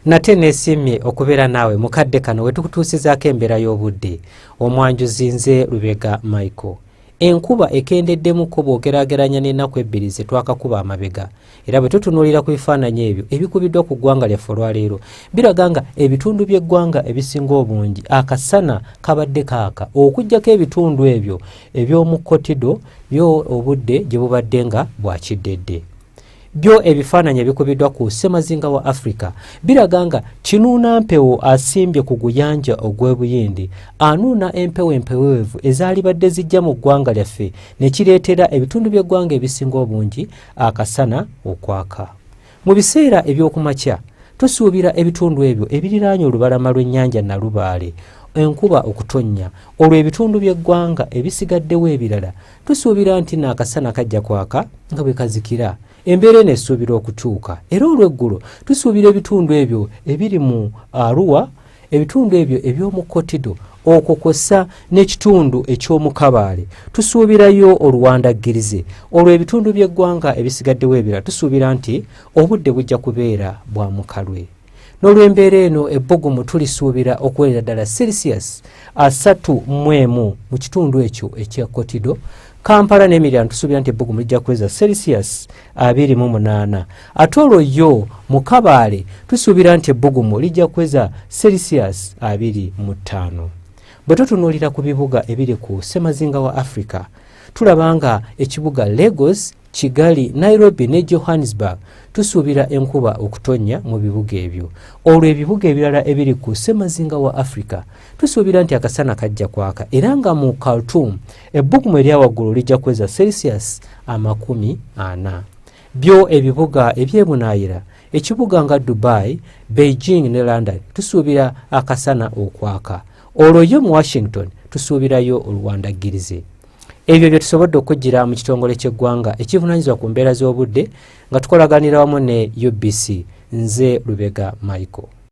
nate nesimye okubeera naawe mukadde kano wetukutuusizaako embeera y'obudde. Omwanjuzi nze Lubega Michael. Enkuba ekendeddemuko bw'ogeraageranya n'ennaku ebbiri ze twakakuba amabega, era bwe tutunuulira ku bifaananyi ebyo ebikubiddwa ku ggwanga lyaffe olwaleero biraga nga ebitundu by'eggwanga ebisinga obungi akasana kabadde kaaka okuggyako ebitundu ebyo eby'omu Kotido byo obudde gye bubadde nga bwakiddedde. Byo ebifaananyi ebikubiddwa ku ssemazinga wa Africa biraga nga kinuuna mpewo asimbye ku guyanja ogw'Ebuyindi anuuna empewo empeweevu ezaali badde zijja mu ggwanga lyaffe ne kireetera ebitundu by'eggwanga ebisinga obungi akasana okwaka. Mu biseera eby'okumakya tusuubira ebitundu ebyo ebiriraanye olubalama lw'ennyanja Nalubaale enkuba okutonnya, olwo ebitundu by'eggwanga ebisigaddewo ebirala tusuubira nti n'akasana kajja kwaka nga bwe kazikira. Embeera eno esuubira okutuuka era olw'eggulo tusuubira ebitundu ebyo ebiri mu Arua, ebitundu ebyo eby'omu Kotido okwo kw'ossa n'ekitundu eky'omu Kabaale tusuubirayo oluwandaggirize. Olwo ebitundu by'eggwanga ebisigaddewo ebirala tusuubira nti obudde bujja kubeera bwa mukalwe. N'olw'embeera eno ebbugumu tulisuubira okuweerera ddala Celsius 31 mu kitundu ekyo ekya Kotido. Kampala n'emiriraano tusuubira nti ebbugumu lijja kuweza Celsius 28. Ate olwo yo mu Kabaale tusuubira nti ebbugumu lijja kuweza Celsius 25. Bwe tutunuulira ku bibuga ebiri ku ssemazinga wa Africa tulaba nga ekibuga Lagos, Kigali, Nairobi ne Johannesburg tusuubira enkuba okutonnya mu bibuga ebyo. Olwo ebibuga ebirala ebiri ku ssemazinga wa Africa tusuubira nti akasana kajja kwaka era nga mu Khartoum ebbugumu erya waggulu lijja kuweza Celsius 40. Byo ebibuga ebyebunaayira ekibuga nga Dubai, Beijing ne London tusuubira akasana okwaka. Olwo yo mu Washington tusuubirayo oluwandaggirize. Ebyo bye tusobodde okujjira mu kitongole ky'eggwanga ekivunaanyizibwa ku mbeera z'obudde nga tukolaganira wamu ne UBC. Nze Lubega Michael.